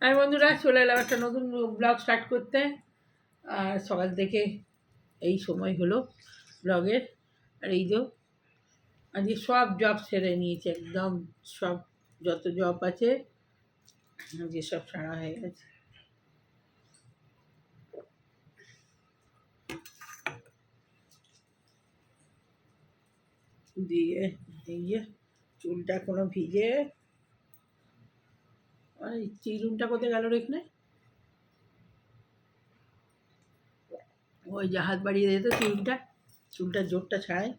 আর বন্ধুরা চলে এলাম একটা নতুন ব্লগ স্টার্ট করতে। আর সকাল থেকে এই সময় হলো ব্লগের। আর এই যে আজকে সব জব সেরে নিয়েছে, একদম সব যত জব আছে আজকে সব সারা হয়ে গেছে। দিয়ে এই যে চুলটা এখনো ভিজে। আর এই চিরুনটা কোথায় গেল রেখে? ওই যে হাত বাড়িয়ে দিত চুলটার জোরটা ছাড়াই।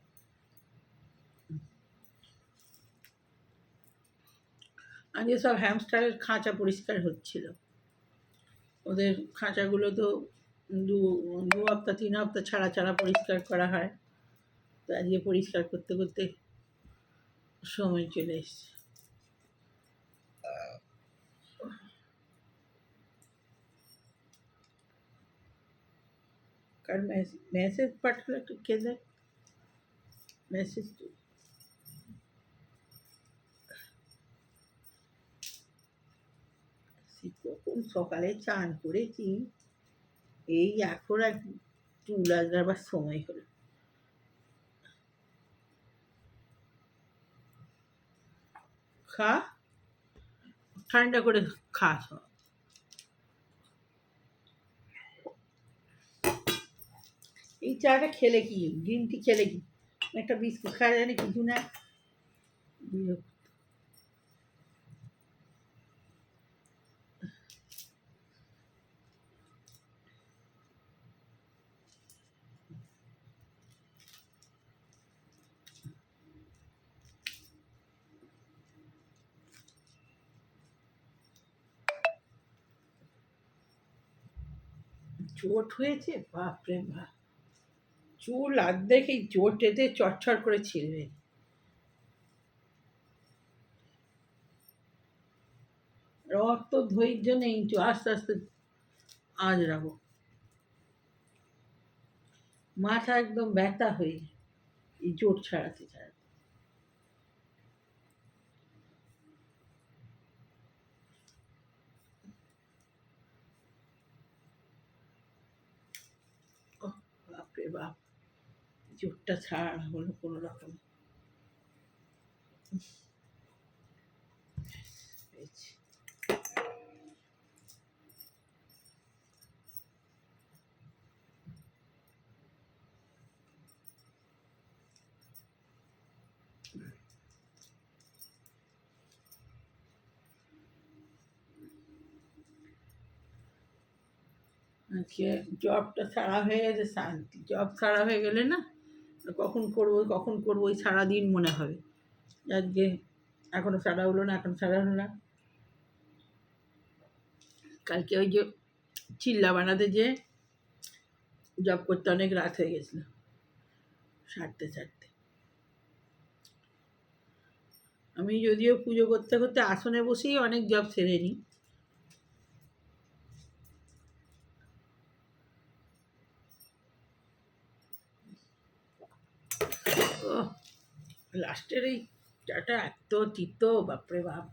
আজকে সব হ্যামস্টারের খাঁচা পরিষ্কার হচ্ছিল। ওদের খাঁচাগুলো তো দু দু হপ্তাহ 3 হপ্তাহ ছাড়া ছাড়া পরিষ্কার করা হয়। তো আজকে পরিষ্কার করতে করতে সময় চলে এসছে। কার মেসেজ পাঠালো, একটু কে দেয় মেসেজ? কখন সকালে চান করেছি, এই এখন এক চুল আজরাবার সময় হলো। খা, ঠান্ডা করে খা সব। এই চাটা খেলে কি, গ্রিন টি খেলে কি, একটা বিস্কুট খাওয়া যায় না, কিছু না। চোট হয়েছে, বাপরে বাপ। চুল অর্ধেক এই চোটেতে চটচড় করে ছিঁড়বে। রক্ত ধৈর্য নেই, আস্তে আস্তে আঁচড়াবো। মাথা একদম ব্যথা হয়ে এই চোট ছাড়াতে ছাড়াতে। বাপরে বাপ, চোটটা ছাড়া হলো কোনো রকম। আজকে জবটা ছাড়া হয়ে গেছে, শান্তি। জব ছাড়া হয়ে গেলে না, কখন করবো ওই সারাদিন মনে হবে। আজকে এখনো ছাড়া হলো না, কালকে ওই যে চিল্লা বানাতে যে জব করতে অনেক রাত হয়ে গেছিলো সারতে। আমি যদিও পুজো করতে করতে আসনে বসেই অনেক জব সেরে নিই। ও লাস্টের এই চাটা এত তিতো, বাপরে বাপ।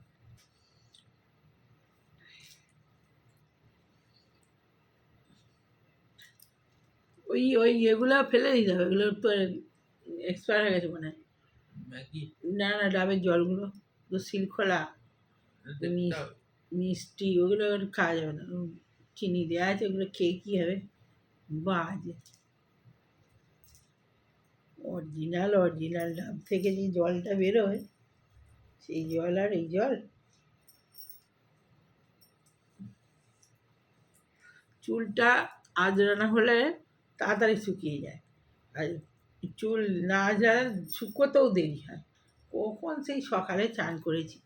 ওই ওই এগুলো ফেলে দিতে হবে, এগুলো তো এক্সপায়ার হয়ে গেছে মনে হয়। না না, ডাবের জলগুলো তো শিলখোলা মিষ্টি, ওগুলো খাওয়া যাবে না। চিনি দেওয়া আছে, ওগুলো খেয়ে কী হবে, বাজে। অরিজিনাল ডাব থেকে যে জলটা বেরোয়, সেই জল আর এই জল। চুলটা আজরানো হলে তাড়াতাড়ি শুকিয়ে যায়, আর চুল না আজরালে শুকোতেও দেরি হয়। কখন সেই সকালে চান করেছি,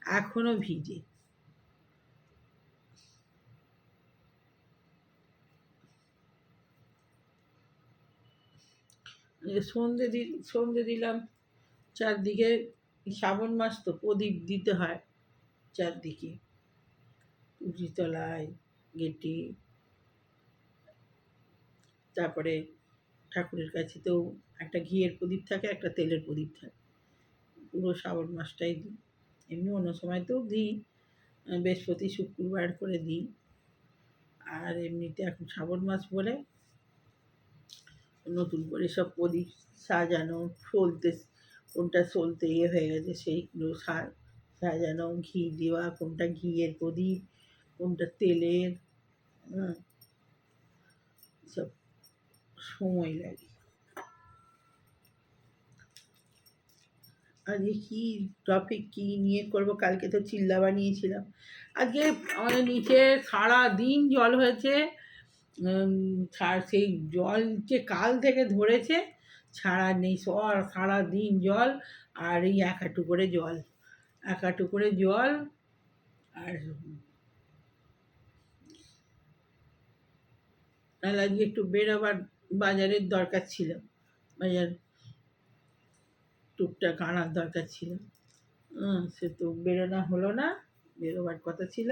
এখনো ভিজে। সন্ধে দিলাম চারদিকে। শ্রাবণ মাস তো প্রদীপ দিতে হয় চারদিকে, তুলসীতলায়, গেটে, তারপরে ঠাকুরের কাছে তো একটা ঘিয়ের প্রদীপ থাকে, একটা তেলের প্রদীপ থাকে। পুরো শ্রাবণ মাসটাই দিই, এমনি অন্য সময় তো দিই। বৃহস্পতি শুক্রবার করে দিই। আর এমনিতে এখন শ্রাবণ মাস বলে নতুন করে সব প্রদীপ সাজানো, সলতে কোনটা সলতে হয়ে গেছে সেইগুলো সাজানো, ঘি দেওয়া, কোনটা ঘিয়ের প্রদীপ, কোনটা তেলের, সব সময় লাগে। আজকে কী টপিক কী নিয়ে করবো? কালকে তো চিল্লা বানিয়েছিলাম। আজকে আমাদের নিচে সারা দিন জল হয়েছে। সেই জল যে কাল থেকে ধরেছে ছাড়া নেই, সারা দিন জল। আর এই এক হাঁটু করে জল, এক হাঁটু করে জল। আর তাহলে আজকে একটু বেরোবার বাজারের দরকার ছিল, বাজার টুকটাক আনার দরকার ছিল। সে তো বেরোনো হলো না, বেরোবার কথা ছিল,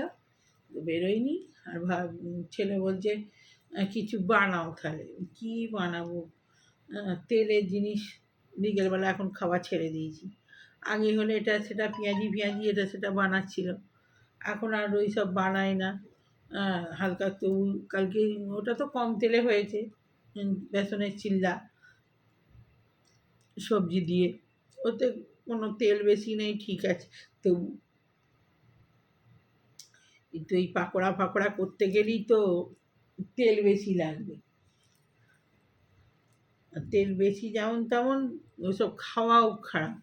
বেরোয়নি। আর ছেলে বলছে কিছু বানাও, তাহলে কী বানাবো? তেলের জিনিস বিকেলবেলা এখন খাওয়া ছেড়ে দিয়েছি। আগে হলে এটা সেটা পেঁয়াজি এটা সেটা বানাচ্ছিল, এখন আর ওই সব বানায় না। হালকা তো কালকে ওটা তো কম তেলে হয়েছে, বেসনের চিল্লা সবজি দিয়ে, ওতে কোনো তেল বেশি নেই, ঠিক আছে। তো কিন্তু এই পাকোড়া ফাকোড়া করতে গেলেই তো তেল বেশি লাগবে। তেল বেশি যেমন তেমন ওসব খাওয়াও খারাপ,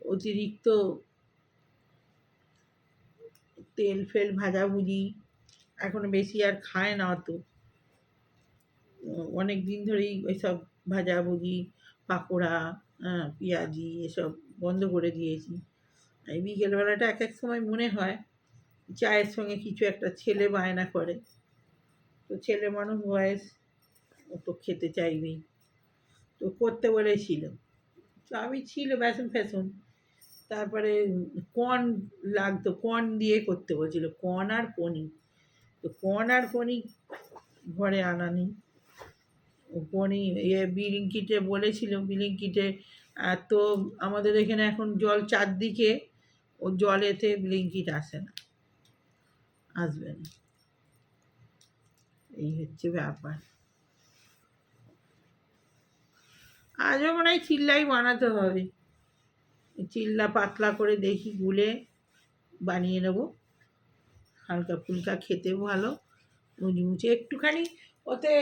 অতিরিক্ত তেল ফেল ভাজাভুজি এখন বেশি আর খায় না অত। অনেক দিন ধরেই ওইসব ভাজাভুজি, পাকোড়া, পেঁয়াজি এসব বন্ধ করে দিয়েছি। এই বিকেলবেলাটা এক এক সময় মনে হয় চায়ের সঙ্গে কিছু একটা, ছেলে বায়না করে, তো ছেলে মানুষ বয়স, ও তো খেতে চাইবেই, তো করতে বলেছিল। তো আমি ছিল বেসন ফ্যাসন, তারপরে কর্ন লাগতো, কর্ন দিয়ে করতে বলছিল, কর্ন আর পনির। তো কর্ন আর পনির ঘরে আনা নেই। পনির বিলিঙ্কিটে বলেছিল, বিলিঙ্কিটে তো আমাদের এখানে এখন জল চারদিকে, ও জলেতে ব্লিঙ্কিট আসে না, আসবে না, এই হচ্ছে ব্যাপার। আজও মনে হয় চিল্লাই বানাতে হবে, চিল্লা পাতলা করে দেখি গুলে বানিয়ে নেব, হালকা ফুলকা খেতেও ভালো, মুচমুচে। একটুখানি ওতে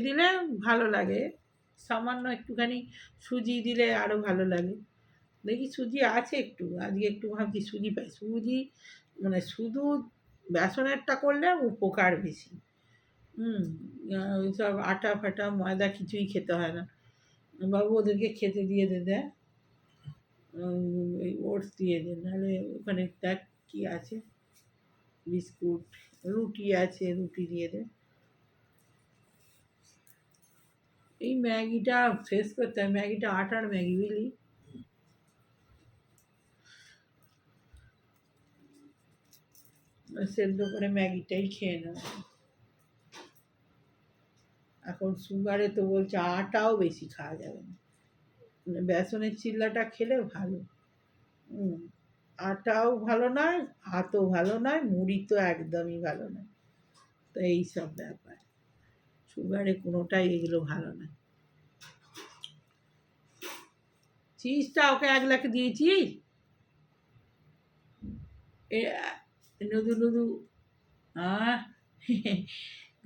দিলে ভালো লাগে, সামান্য একটুখানি সুজি দিলে আরও ভালো লাগে। দেখি সুজি আছে একটু, আজকে একটু ভাবছি সুজি পাই, সুজি মানে শুধু বেসনেরটা করলে উপকার বেশি। ওই সব আটা ফাটা ময়দা কিছুই খেতে হয় না। বাবু ওদেরকে খেতে দিয়ে দেয়, ওই ওটস দিয়ে দেয়, নাহলে ওখানে দেখ কী আছে, বিস্কুট, রুটি আছে, রুটি দিয়ে দেয়। এই ম্যাগিটা শেষ করতে হয়, ম্যাগিটা আটার ম্যাগি, বুঝলি? সেদ্ধ করে ম্যাগিটাই খেয়ে নেব। এখন সুগারে তো বলছে আটাও বেশি খাওয়া যাবে না, বেসনের চিল্লাটা খেলে ভালো। আটাও ভালো নয়, ভাতও ভালো নয়, মুড়ি তো একদমই ভালো নয়। তো এইসব ব্যাপার, সুগারে কোনোটাই এগুলো ভালো নয়। চিজটা ওকে 1 লাখ দিয়েছি, নুদু নুদু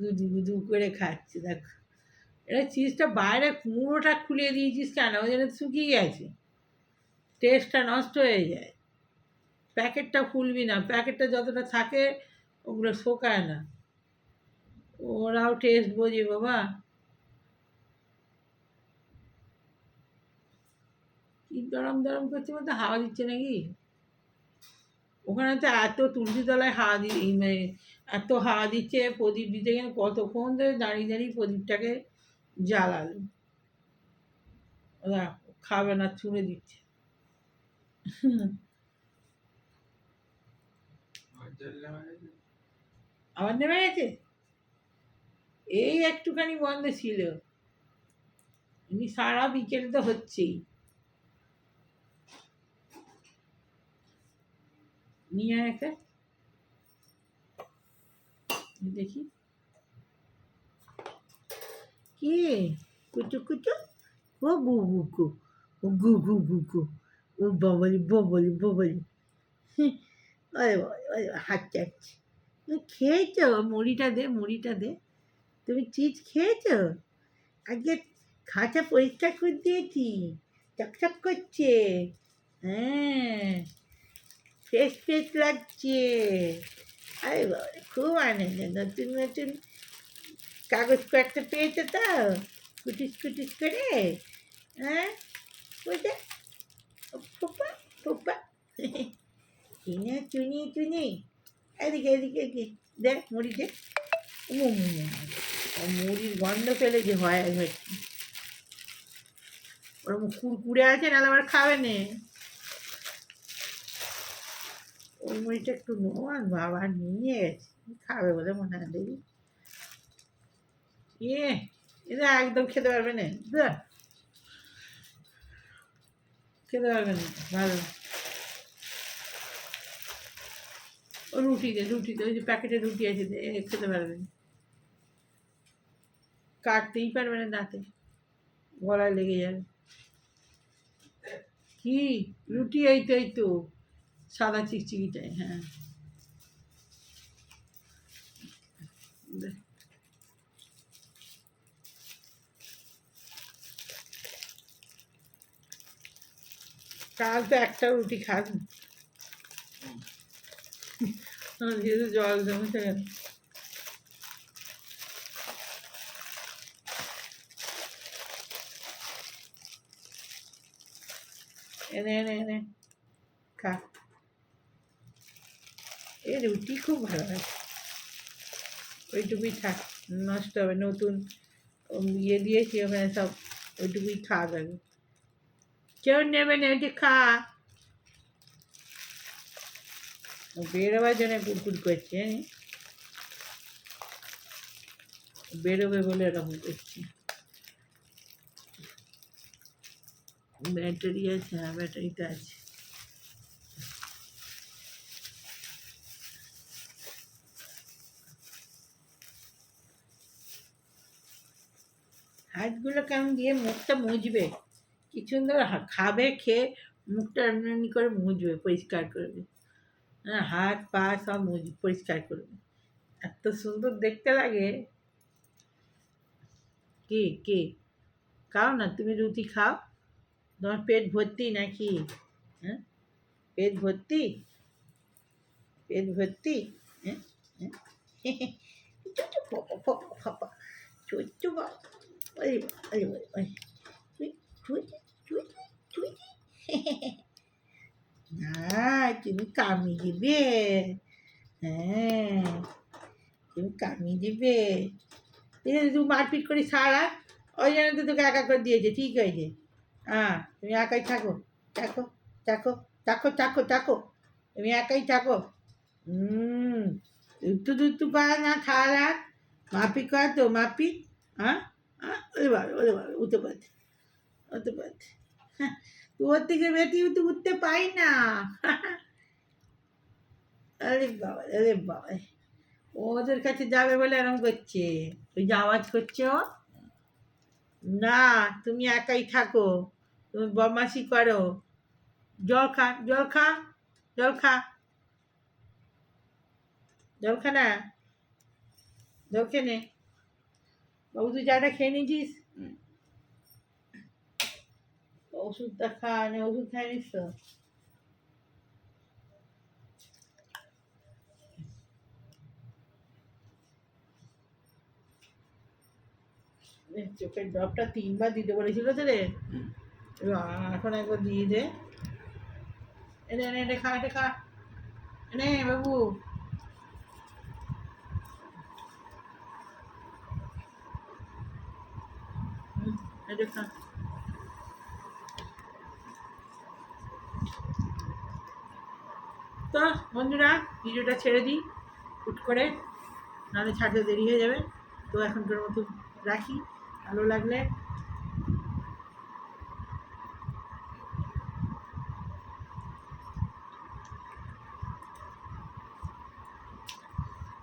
গুদু গুদু করে খাচ্ছে, দেখো। এটা চিজটা বাইরে পুরোটা খুলে দিয়েছিস কেন? ওই জন্য শুকিয়ে গেছে, টেস্টটা নষ্ট হয়ে যায়। প্যাকেটটা খুলবি না, প্যাকেটটা যতটা থাকে ওগুলো শোকায় না, ওরাও টেস্ট বোঝে বাবা। কি দরম দরম করছে বলতে, হাওয়া দিচ্ছে নাকি? ওখানে তো এত তুলসী তলায় হাওয়া এত হাওয়া দিচ্ছে, প্রদীপ দিতে গেলে কতক্ষণ ধরে দাঁড়িয়ে দাঁড়িয়ে প্রদীপটাকে জ্বালালো। ওরা খাবে না, ছুঁড়ে দিচ্ছে। আবার নেমে গেছে, এই একটুখানি বন্ধ ছিল, এমনি সারা বিকেল তো হচ্ছেই। নিয়ে একটা দেখি কি কুচু কুচু ও গু গু গু ও গু গু গু গু ও বাবালি বাবালি বাবালি ওরে বাবা, ওরে বাবা, হাত চাটছে তুমি খেয়েছো মুড়িটা দে মুড়িটা দে তুমি চিজ খেয়েছো আজকে খাঁচা পরিষ্কার করে দিয়েছি চকচক করছে হ্যাঁ ফ্রেশ ফ্রেশ লাগছে আরে বাবা খুব আনন্দ নতুন নতুন কাগজ কয়েকটা পেয়েছে তো কুটিস কুটিস করে হ্যাঁ ওইটা ফুপা ফুপা চিনে চুনি চুনি এদিকে এদিকে এদিকে দেখ মুড়ি দে মুড়ির গন্ধ পেলে যে হয় হচ্ছে ওরকম কুড়কুড়ে আছে নাহলে আবার খাবে নে ওই মুড়িটা একটু নোয়ান বাবা নিয়ে গেছে খাবে বলে মনে হয় দেখি এটা একদম খেতে পারবে না খেতে পারবে না ভালো ও রুটি দে ওই যে প্যাকেটে রুটি আছে খেতে পারবে না কাটতেই পারবে না দাঁতে গলায় লেগে যাবে কি রুটি এই তো সাদা চিকচিকিটাই হ্যাঁ কাল তো একটা রুটি খাবি যেহেতু জল জমেছে গেল এনে এনে এনে খা এই রুটি খুব ভালো আছে ওইটুকুই থাক নষ্ট হবে নতুন ইয়ে দিয়েছি ওখানে সব ওইটুকুই খাওয়া যাবে কেউ নেবে না ওইটি খা বেরোবার জন্য কুরকুর করছে বেরোবে বলে এরকম করছে ব্যাটারি আছে হ্যাঁ ব্যাটারিতে আছে হাতগুলো কেমন দিয়ে মুখটা মুছবে কি সুন্দর খাবে খেয়ে মুখটা এমনি এমনি করে মুছবে পরিষ্কার করবে হ্যাঁ হাত পা সব পরিষ্কার করবে এত সুন্দর দেখতে লাগে কে খাও না তুমি রুটি খাও তোমার পেট ভর্তি নাকি হ্যাঁ পেট ভর্তি পেট ভর্তি হ্যাঁ ছোট্ট বাবা ওরে ওরে ওরে না তুমি কামিয়ে দিবে হ্যাঁ তুমি কামিয়ে দিবে তুই মারপিট করি সারা ওই জন্য তো তোকে একা করে দিয়েছে ঠিক হয়েছে হ্যাঁ তুমি একাই থাকো চাকো চাকো চাকো চাকো চাকো তুমি একাই থাকো একটু পারে না সারা মারপিট করে তো মারপিট হ্যাঁ হ্যাঁ ওরে বাবা উঠতে পারছে হ্যাঁ তোর থেকে বেটি তো উঠতে পাই না আরে বাবা ওদের কাছে যাবে বলে এরকম করছে ওই যে আওয়াজ করছে ও না তুমি একাই থাকো তুমি বদমাশি করো জল খা জল খা জল খা জল খা না জল খেয়ে নে বাবু তুই চাটা খেয়ে নিয়েছিস ওষুধটা খা নে ওষুধ খাই নিস তো চোখের ড্রপটা 3বার দিতে বলেছিল তো রে এখন একবার দিয়ে দে এনে এনে এটা খা এটা খা এনে বাবু এটা খা তো বন্ধুরা ভিডিওটা ছেড়ে দিই হুট করে নাহলে ছাড়তে দেরি হয়ে যাবে তো এখনকার মতো রাখি ভালো লাগলে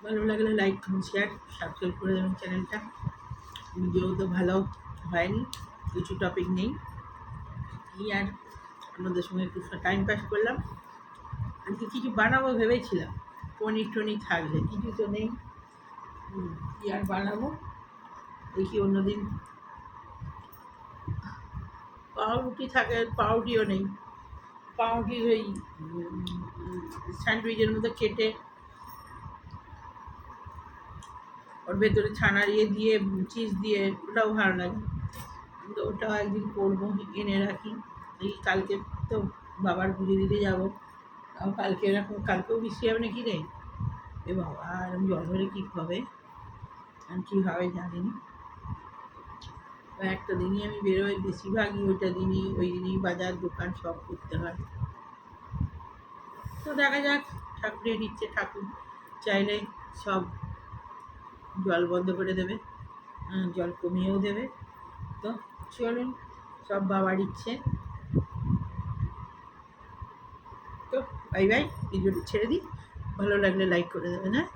ভালো লাগলে লাইক কমেন্ট শেয়ার সাবস্ক্রাইব করে দেবেন চ্যানেলটা। ভিডিও তো ভালো হয়নি, কিছু টপিক নেই, এই আর আপনাদের সঙ্গে একটু টাইম পাস করলাম। আজকে কিছু বানাবো ভেবেছিলাম, পনির টনির থাকলে, কিছু তো নেই। কী আর বানাবো, দেখি অন্যদিন। পাউরুটি থাকে, পাউরুটিও নেই। পাউরুটি ওই স্যান্ডউইচের মতো কেটে ওর ভেতরে ছানার ইয়ে দিয়ে চিজ দিয়ে, ওটাও ভালো লাগে। কিন্তু ওটাও একদিন করবো, এনে রাখি। এই কালকে তো বাবার পুজো দিতে যাবো, কালকে এরকম, কালকেও বৃষ্টি হবে নাকি রে এ বাবা, আর আমি জল ধরে কী হবে আর কী হবে জানি না। একটা দিনই আমি বেরোই, বেশিরভাগই ওইটা দিনই, ওই দিনই বাজার দোকান সব করতে হয়। তো দেখা যাক, ঠাকুরের ইচ্ছে, ঠাকুর চাইলে সব জল বন্ধ করে দেবে, জল কমিয়েও দেবে। তো চলুন, সব বাবার ইচ্ছে। তো বাই বাই, ভিডিওটি ছেড়ে দিই, ভালো লাগলে লাইক করে দেবেন। হ্যাঁ।